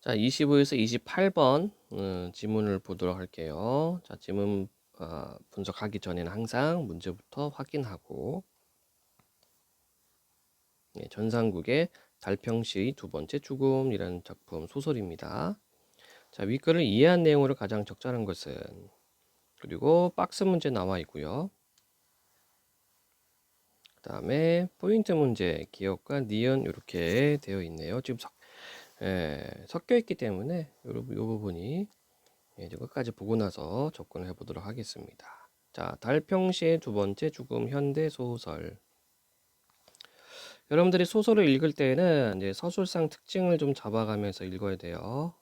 자, 25에서 28번 지문을 보도록 할게요. 자, 지문 분석하기 전에는 항상 문제부터 확인하고 전상국의 달평시의 두 번째 죽음이라는 작품 소설입니다. 자, 윗글을 이해한 내용으로 가장 적절한 것은 그리고 박스 문제 나와 있고요. 그 다음에 포인트 문제, 기억과 니은 이렇게 되어 있네요. 지금 섞여 있기 때문에 이 부분이 이제 끝까지 보고 나서 접근을 해보도록 하겠습니다. 자, 달평시의 두 번째 죽음 현대 소설. 여러분들이 소설을 읽을 때는 이제 서술상 특징을 좀 잡아가면서 읽어야 돼요.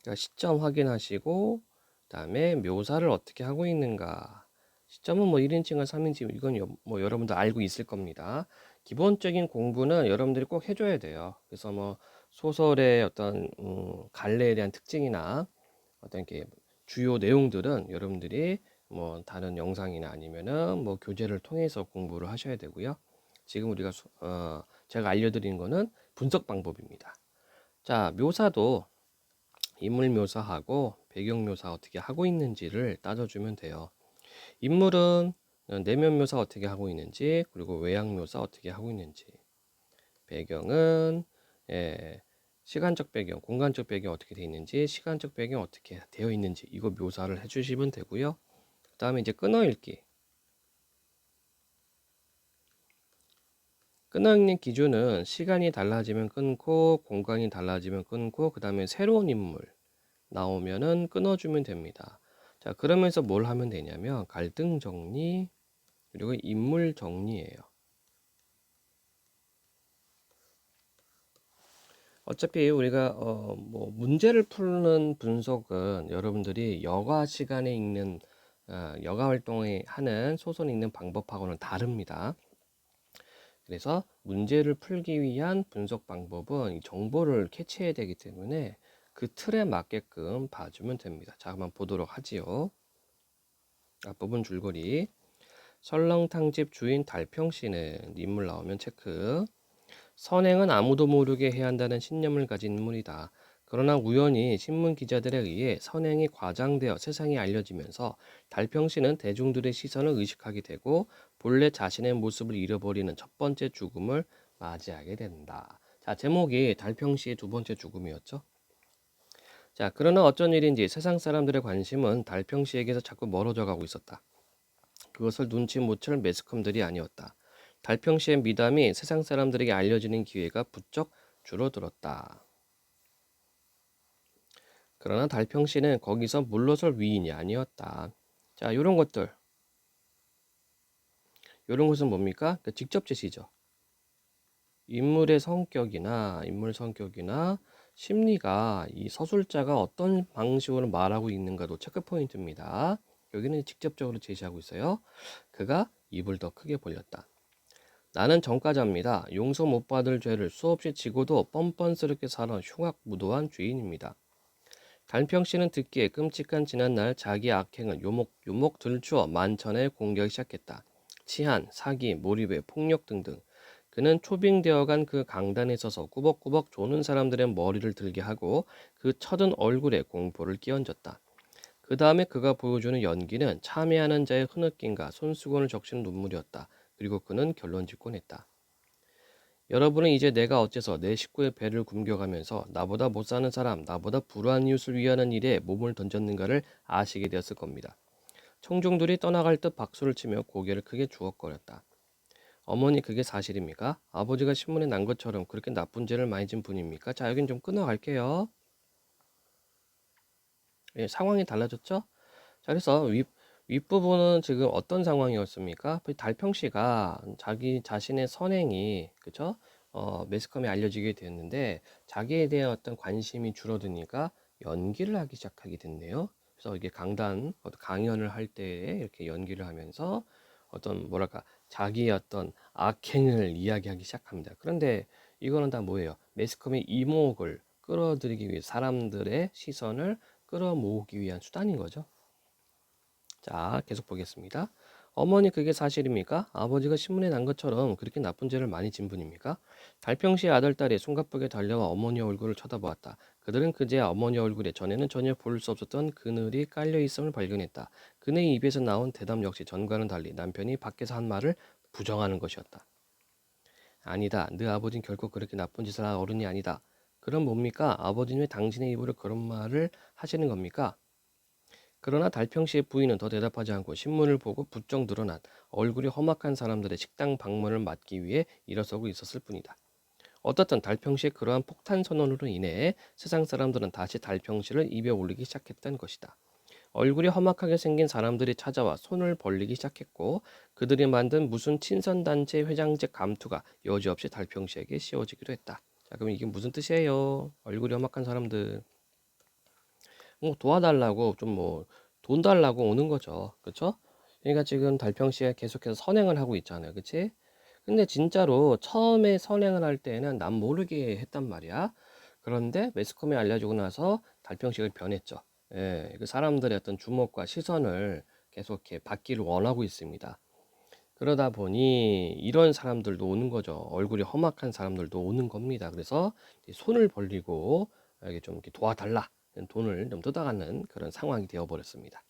그러니까 시점 확인하시고, 그다음에 묘사를 어떻게 하고 있는가. 시점은 뭐 1인칭과 3인칭 이건 뭐 여러분들 알고 있을 겁니다. 기본적인 공부는 여러분들이 꼭 해줘야 돼요. 그래서 뭐 소설의 어떤 갈래에 대한 특징이나 어떤 게 주요 내용들은 여러분들이 뭐 다른 영상이나 아니면은 뭐 교재를 통해서 공부를 하셔야 되고요. 지금 우리가 제가 알려드린 거는 분석 방법입니다. 자, 묘사도 인물 묘사하고 배경 묘사 어떻게 하고 있는지를 따져주면 돼요. 인물은 내면 묘사 어떻게 하고 있는지, 그리고 외양 묘사 어떻게 하고 있는지, 배경은 시간적 배경, 공간적 배경 어떻게 되어 있는지, 시간적 배경 어떻게 되어 있는지 이거 묘사를 해주시면 되고요. 그 다음에 이제 끊어읽기. 끊어읽는 기준은 시간이 달라지면 끊고, 공간이 달라지면 끊고, 그 다음에 새로운 인물 나오면은 끊어주면 됩니다. 자, 그러면서 뭘 하면 되냐면 갈등 정리, 그리고 인물 정리예요. 어차피 우리가 뭐 문제를 푸는 분석은 여러분들이 여가 시간에 읽는 여가 활동에 하는 소설 읽는 방법하고는 다릅니다. 그래서 문제를 풀기 위한 분석 방법은 이 정보를 캐치해야 되기 때문에 그 틀에 맞게끔 봐주면 됩니다. 자, 한번 보도록 하지요. 앞부분 줄거리. 설렁탕집 주인 달평 씨는 인물 나오면 체크. 선행은 아무도 모르게 해야 한다는 신념을 가진 인물이다. 그러나 우연히 신문 기자들에 의해 선행이 과장되어 세상에 알려지면서 달평 씨는 대중들의 시선을 의식하게 되고 본래 자신의 모습을 잃어버리는 첫 번째 죽음을 맞이하게 된다. 자, 제목이 달평 씨의 두 번째 죽음이었죠. 자, 그러나 어쩐 일인지 세상 사람들의 관심은 달평 씨에게서 자꾸 멀어져 가고 있었다. 그것을 눈치 못 챌 매스컴들이 아니었다. 달평 씨의 미담이 세상 사람들에게 알려지는 기회가 부쩍 줄어들었다. 그러나 달평 씨는 거기서 물러설 위인이 아니었다. 자, 요런 것들. 요런 것은 뭡니까? 그 직접 제시죠. 인물 성격이나 심리가 이 서술자가 어떤 방식으로 말하고 있는가도 체크 포인트입니다. 여기는 직접적으로 제시하고 있어요. 그가 입을 더 크게 벌렸다. 나는 전과자입니다. 용서 못 받을 죄를 수없이 지고도 뻔뻔스럽게 살아 흉악무도한 죄인입니다. 달평 씨는 듣기에 끔찍한 지난날 자기의 악행을 요목요목 들추어 만천에 공격하기 시작했다. 치안, 사기, 몰입에 폭력 등등. 그는 초빙되어간 그 강단에 서서 꾸벅꾸벅 조는 사람들의 머리를 들게 하고 그 처든 얼굴에 공포를 끼얹었다. 그 다음에 그가 보여주는 연기는 참회하는 자의 흐느낌과 손수건을 적시는 눈물이었다. 그리고 그는 결론 짓곤 했다. 여러분은 이제 내가 어째서 내 식구의 배를 굶겨가면서 나보다 못 사는 사람, 나보다 불우한 이웃을 위하는 일에 몸을 던졌는가를 아시게 되었을 겁니다. 청중들이 떠나갈 듯 박수를 치며 고개를 크게 주걱거렸다. 어머니, 그게 사실입니까? 아버지가 신문에 난 것처럼 그렇게 나쁜 죄를 많이 진 분입니까? 자, 여긴 좀 끊어갈게요. 예, 상황이 달라졌죠? 자, 그래서 윗부분은 지금 어떤 상황이었습니까? 달평 씨가 자기 자신의 선행이, 그쵸? 매스컴에 알려지게 됐는데, 자기에 대한 어떤 관심이 줄어드니까 연기를 하기 시작하게 됐네요. 그래서 이게 어떤 강연을 할 때에 이렇게 연기를 하면서 어떤, 뭐랄까, 자기의 어떤 악행을 이야기하기 시작합니다. 그런데 이거는 다 뭐예요? 매스컴의 이목을 끌어들이기 위해 사람들의 시선을 끌어모으기 위한 수단인 거죠. 자, 계속 보겠습니다. 어머니 그게 사실입니까? 아버지가 신문에 난 것처럼 그렇게 나쁜 죄를 많이 진 분입니까? 달평시의 아들, 딸이 숨가쁘게 달려와 어머니 얼굴을 쳐다보았다. 그들은 그제야 어머니 얼굴에 전에는 전혀 볼 수 없었던 그늘이 깔려 있음을 발견했다. 그네의 입에서 나온 대답 역시 전과는 달리 남편이 밖에서 한 말을 부정하는 것이었다. 아니다. 네 아버진 결코 그렇게 나쁜 짓을 할 어른이 아니다. 그럼 뭡니까? 아버지는 왜 당신의 입으로 그런 말을 하시는 겁니까? 그러나 달평씨의 부인은 더 대답하지 않고 신문을 보고 부쩍 늘어난 얼굴이 험악한 사람들의 식당 방문을 막기 위해 일어서고 있었을 뿐이다. 어떻든 달평씨의 그러한 폭탄 선언으로 인해 세상 사람들은 다시 달평씨를 입에 올리기 시작했던 것이다. 얼굴이 험악하게 생긴 사람들이 찾아와 손을 벌리기 시작했고 그들이 만든 무슨 친선단체 회장직 감투가 여지없이 달평씨에게 씌워지기도 했다. 자, 그럼 이게 무슨 뜻이에요? 얼굴이 험악한 사람들. 뭐 도와달라고 좀 뭐 돈 달라고 오는 거죠. 그쵸? 그러니까 지금 달평씨가 계속해서 선행을 하고 있잖아요. 그치? 근데 진짜로 처음에 선행을 할 때는 남 모르게 했단 말이야. 그런데 매스컴에 알려주고 나서 달평씨가 변했죠. 예, 그 사람들의 어떤 주목과 시선을 계속 이렇게 받기를 원하고 있습니다. 그러다 보니 이런 사람들도 오는 거죠. 얼굴이 험악한 사람들도 오는 겁니다. 그래서 손을 벌리고 이렇게 좀 이렇게 도와달라. 돈을 좀 뜯어가는 그런 상황이 되어버렸습니다.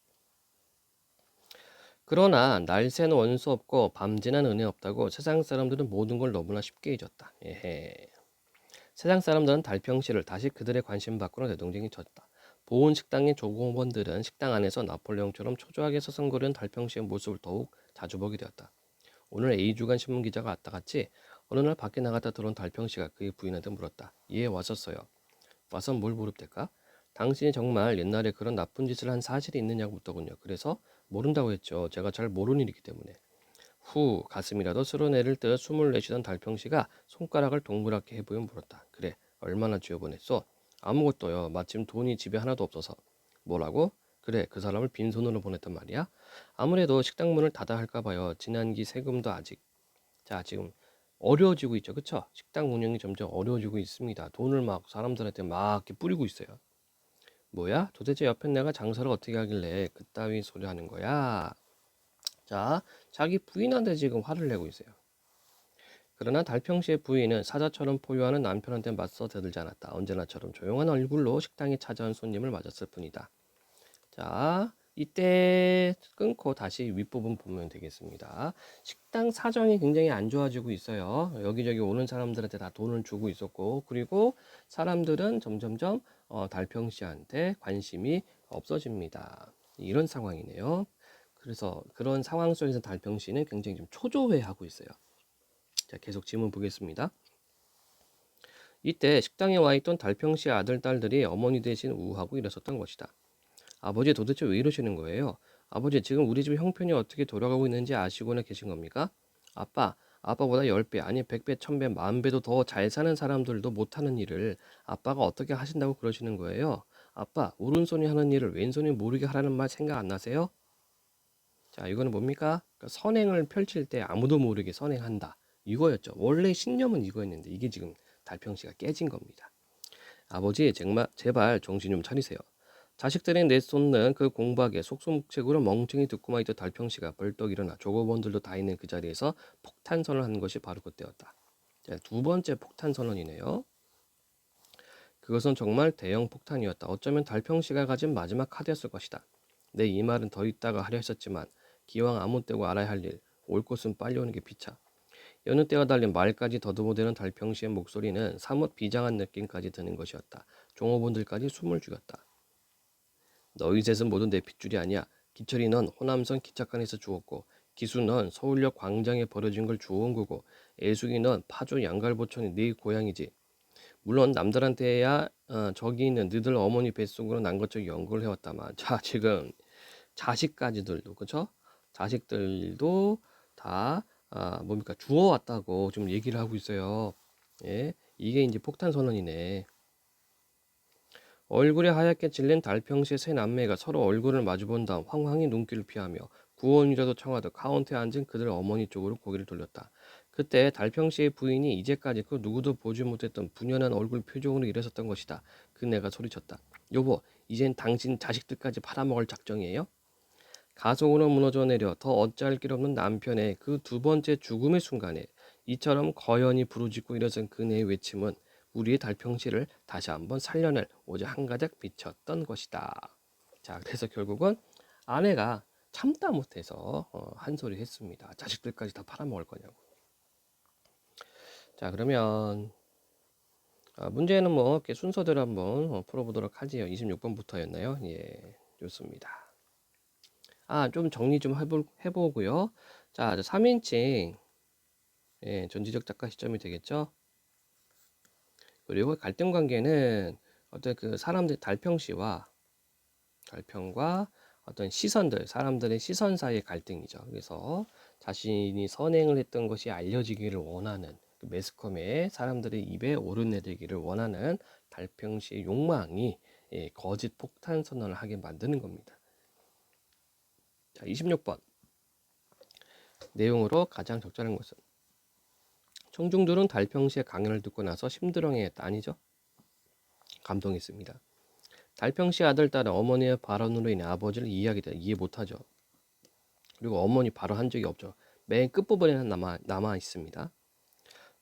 그러나 날새는 원수 없고 밤지난 은혜 없다고 세상 사람들은 모든 걸 너무나 쉽게 잊었다. 에헤. 세상 사람들은 달평씨를 다시 그들의 관심 밖으로 내동댕이 쳤다. 보온 식당의 조공원들은 식당 안에서 나폴레옹처럼 초조하게 서성거리는 달평씨의 모습을 더욱 자주 보게 되었다. 오늘 A주간 신문 기자가 왔다 갔지 어느 날 밖에 나갔다 들어온 달평씨가 그의 부인한테 물었다. 예, 왔었어요. 와서 뭘 물읍될까? 당신이 정말 옛날에 그런 나쁜 짓을 한 사실이 있느냐고 묻더군요. 그래서 모른다고 했죠. 제가 잘 모르는 일이기 때문에. 후 가슴이라도 쓸어내릴 듯 숨을 내쉬던 달평씨가 손가락을 동그랗게 해보며 물었다. 그래 얼마나 쥐어보냈어? 아무것도요. 마침 돈이 집에 하나도 없어서. 뭐라고? 그래 그 사람을 빈손으로 보냈단 말이야? 아무래도 식당 문을 닫아 할까 봐요. 지난기 세금도 아직. 자 지금 어려워지고 있죠. 그쵸? 식당 운영이 점점 어려워지고 있습니다. 돈을 막 사람들한테 막 이렇게 뿌리고 있어요. 뭐야? 도대체 옆에 내가 장사를 어떻게 하길래 그따위 소리 하는 거야? 자, 자기 부인한테 지금 화를 내고 있어요. 그러나 달평씨의 부인은 사자처럼 포효하는 남편한테 맞서 대들지 않았다. 언제나처럼 조용한 얼굴로 식당에 찾아온 손님을 맞았을 뿐이다. 자, 이때 끊고 다시 윗부분 보면 되겠습니다. 식당 사정이 굉장히 안 좋아지고 있어요. 여기저기 오는 사람들한테 다 돈을 주고 있었고, 그리고 사람들은 점점점 달평 씨한테 관심이 없어집니다. 이런 상황이네요. 그래서 그런 상황 속에서 달평 씨는 굉장히 좀 초조해하고 있어요. 자, 계속 질문 보겠습니다. 이때 식당에 와 있던 달평 씨의 아들, 딸들이 어머니 대신 우하고 일었었던 것이다. 아버지 도대체 왜 이러시는 거예요? 아버지 지금 우리 집 형편이 어떻게 돌아가고 있는지 아시고는 계신 겁니까? 아빠보다 10배 아니 100배, 1000배, 10,000배도 더 잘 사는 사람들도 못하는 일을 아빠가 어떻게 하신다고 그러시는 거예요? 아빠, 오른손이 하는 일을 왼손이 모르게 하라는 말 생각 안 나세요? 자, 이거는 뭡니까? 그러니까 선행을 펼칠 때 아무도 모르게 선행한다. 이거였죠. 원래 신념은 이거였는데 이게 지금 달평씨가 깨진 겁니다. 아버지, 제발 정신 좀 차리세요. 자식들이 내쏟는 그 공박에 속수무책으로 멍청이 듣고만 있던 달평씨가 벌떡 일어나 조고원들도 다 있는 그 자리에서 폭탄선을 한 것이 바로 그때였다. 자, 두 번째 폭탄선언이네요. 그것은 정말 대형 폭탄이었다. 어쩌면 달평씨가 가진 마지막 카드였을 것이다. 내 이 말은 더 있다가 하려 했었지만 기왕 아무 때고 알아야 할 일, 올 것은 빨리 오는 게 비차. 여느 때와 달리 말까지 더듬어대는 달평씨의 목소리는 사뭇 비장한 느낌까지 드는 것이었다. 종업원들까지 숨을 죽였다. 너희 셋은 모두 내 핏줄이 아니야. 기철이 넌 호남선 기차칸에서 주웠고, 기수 넌 서울역 광장에 버려진 걸 주워온 거고, 애숙이 넌 파주 양갈보촌이 네 고향이지. 물론 남들한테야 저기 있는 너희들 어머니 뱃속으로 난 것처럼 연구를 해왔다만, 자 지금 자식까지들도 그쵸? 자식들도 다 뭡니까 주워왔다고 좀 얘기를 하고 있어요. 예, 이게 이제 폭탄 선언이네. 얼굴에 하얗게 질린 달평시의 세 남매가 서로 얼굴을 마주본 다음 황황히 눈길을 피하며 구원이라도 청하듯 카운터에 앉은 그들 어머니 쪽으로 고개를 돌렸다. 그때 달평시의 부인이 이제까지 그 누구도 보지 못했던 분연한 얼굴 표정으로 일어섰던 것이다. 그네가 소리쳤다. 여보, 이젠 당신 자식들까지 팔아먹을 작정이에요? 가속으로 무너져 내려 더 어찌할 길 없는 남편의 그 두 번째 죽음의 순간에 이처럼 거연히 부르짖고 일어선 그네의 외침은 우리의 달평시를 다시 한번 살려낼 오직 한가닥 비쳤던 것이다. 자, 그래서 결국은 아내가 참다 못해서 한 소리 했습니다. 자식들까지 다 팔아먹을 거냐고. 자, 그러면 문제는 뭐 이렇게 순서대로 한번 풀어보도록 하지요. 26번부터였나요? 예, 좋습니다. 좀 정리 좀 해보고요. 자, 3인칭 예, 전지적 작가 시점이 되겠죠. 그리고 갈등 관계는 어떤 그 사람들 달평과 어떤 시선들, 사람들의 시선 사이의 갈등이죠. 그래서 자신이 선행을 했던 것이 알려지기를 원하는 그 매스컴에 사람들의 입에 오르내리기를 원하는 달평시의 욕망이 예, 거짓 폭탄 선언을 하게 만드는 겁니다. 자, 26번 내용으로 가장 적절한 것은 청중들은 달평시의 강연을 듣고 나서 심드렁해했다. 아니죠? 감동했습니다. 달평시 아들, 딸은 어머니의 발언으로 인해 아버지를 이해 못하죠. 그리고 어머니 발언한 적이 없죠. 맨 끝부분에는 남아 있습니다.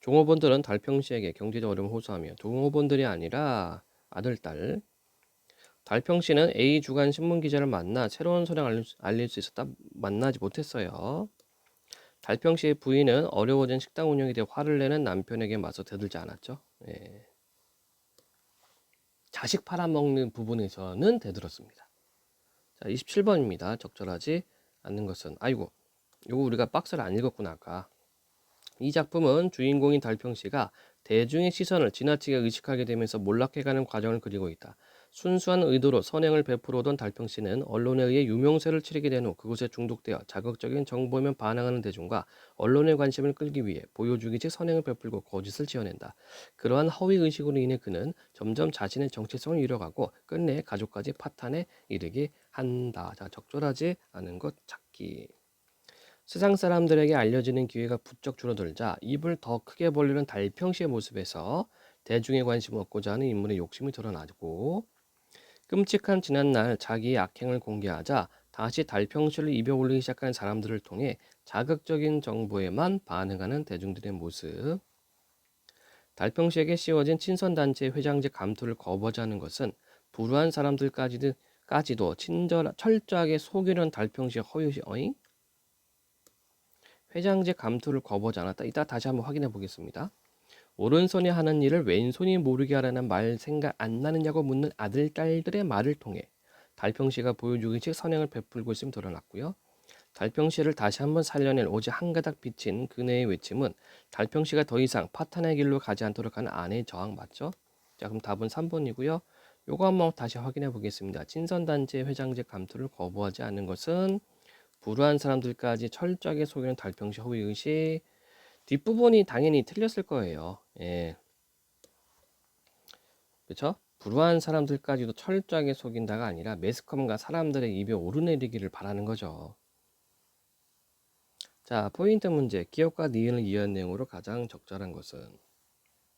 종업원들은 달평시에게 경제적 어려움을 호소하며 종업원들이 아니라 아들, 딸. 달평시는 A 주간 신문 기자를 만나 새로운 소식을 알릴 수 있었다 만나지 못했어요. 달평시의 부인은 어려워진 식당 운영에 대해 화를 내는 남편에게 맞서 대들지 않았죠. 예. 자식 팔아먹는 부분에서는 대들었습니다. 자, 27번입니다. 적절하지 않는 것은 아이고 이거 우리가 박스를 안 읽었구나 아까. 이 작품은 주인공인 달평씨가 대중의 시선을 지나치게 의식하게 되면서 몰락해가는 과정을 그리고 있다. 순수한 의도로 선행을 베풀어오던 달평씨는 언론에 의해 유명세를 치르게 된 후 그곳에 중독되어 자극적인 정보에만 반응하는 대중과 언론의 관심을 끌기 위해 보여주기식 선행을 베풀고 거짓을 지어낸다. 그러한 허위의식으로 인해 그는 점점 자신의 정체성을 잃어가고 끝내 가족까지 파탄에 이르게 한다. 자, 적절하지 않은 것 찾기. 세상 사람들에게 알려지는 기회가 부쩍 줄어들자 입을 더 크게 벌리는 달평시의 모습에서 대중의 관심을 얻고자 하는 인물의 욕심이 드러나고 끔찍한 지난날 자기의 악행을 공개하자 다시 달평시를 입에 올리기 시작하는 사람들을 통해 자극적인 정보에만 반응하는 대중들의 모습. 달평시에게 씌워진 친선단체 회장직 감투를 거부하자는 것은 불우한 사람들까지도 철저하게 속이려는 달평시의 허위의식. 어잉? 회장직 감투를 거부하지 않았다. 이따 다시 한번 확인해 보겠습니다. 오른손이 하는 일을 왼손이 모르게 하라는 말 생각 안 나느냐고 묻는 아들, 딸들의 말을 통해 달평시가 보여주기식 선행을 베풀고 있음이 드러났고요. 달평시를 다시 한번 살려낼 오직 한 가닥 비친 그네의 외침은 달평시가 더 이상 파탄의 길로 가지 않도록 하는 아내의 저항 맞죠? 자, 그럼 답은 3번이고요. 요거 한번 다시 확인해 보겠습니다. 친선단체 회장직 감투를 거부하지 않는 것은 불우한 사람들까지 철저하게 속이는 달평시 허위의식. 뒷부분이 당연히 틀렸을 거예요. 예. 그렇죠? 불우한 사람들까지도 철저하게 속인다가 아니라 매스컴과 사람들의 입에 오르내리기를 바라는 거죠. 자, 포인트 문제. 기억과 니은을 이해한 내용으로 가장 적절한 것은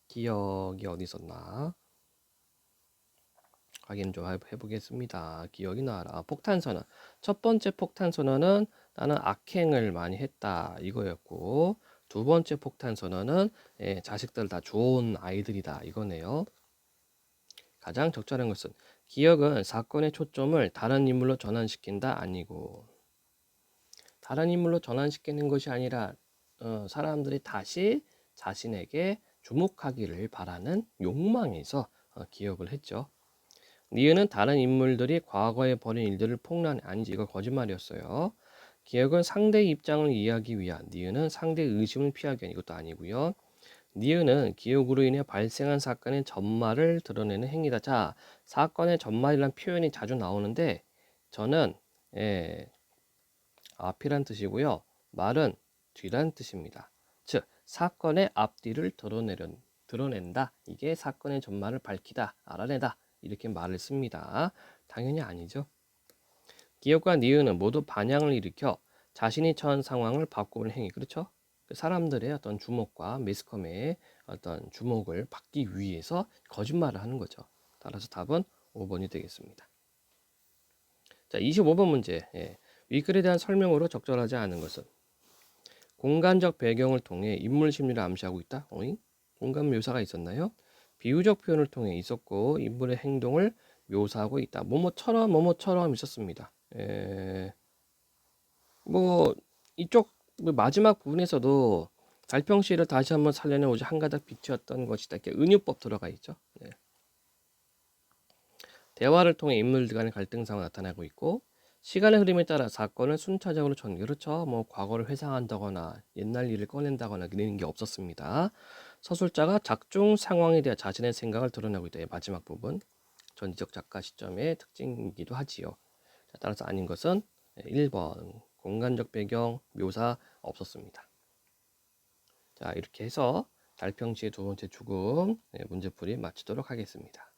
기억이 어디 있었나? 확인 좀 해보겠습니다. 기억이 나라. 폭탄 선언. 첫 번째 폭탄 선언은 나는 악행을 많이 했다 이거였고 두 번째 폭탄 선언은 자식들 다 좋은 아이들이다 이거네요. 가장 적절한 것은 기억은 사건의 초점을 다른 인물로 전환시킨다 아니고 다른 인물로 전환시키는 것이 아니라 사람들이 다시 자신에게 주목하기를 바라는 욕망에서 기억을 했죠. 니은은 다른 인물들이 과거에 벌인 일들을 폭로한 아니지 이거 거짓말이었어요. 기억은 상대의 입장을 이해하기 위한 니은은 상대의 의심을 피하기 위한 이것도 아니고요. 니은은 기억으로 인해 발생한 사건의 전말을 드러내는 행위다. 자, 사건의 전말이란 표현이 자주 나오는데 저는 앞이란 뜻이고요. 말은 뒤란 뜻입니다. 즉 사건의 앞뒤를 드러낸다. 이게 사건의 전말을 밝히다, 알아내다 이렇게 말을 씁니다. 당연히 아니죠. 기억과 니은은 모두 반향을 일으켜 자신이 처한 상황을 바꾸는 행위. 그렇죠? 사람들의 어떤 주목과 매스컴의 어떤 주목을 받기 위해서 거짓말을 하는 거죠. 따라서 답은 5번이 되겠습니다. 자, 25번 문제. 이 글에 대한 설명으로 적절하지 않은 것은 공간적 배경을 통해 인물 심리를 암시하고 있다. 어잉? 공간 묘사가 있었나요? 비유적 표현을 통해 있었고 인물의 행동을 묘사하고 있다. 뭐뭐처럼 있었습니다. 뭐 이쪽 마지막 부분에서도 달평시를 다시 한번 살려내 오직 한 가닥 빛이었던 것이다. 이렇게 은유법 들어가 있죠. 네. 대화를 통해 인물들 간의 갈등상을 나타내고 있고 시간의 흐름에 따라 사건을 순차적으로 그렇죠. 뭐 과거를 회상한다거나 옛날 일을 꺼낸다거나 그런 게 없었습니다. 서술자가 작중 상황에 대해 자신의 생각을 드러내고 있다. 마지막 부분 전지적 작가 시점의 특징이기도 하지요. 자, 따라서 아닌 것은 1번 공간적 배경 묘사 없었습니다. 자, 이렇게 해서 달평시의 두 번째 죽음 문제풀이 마치도록 하겠습니다.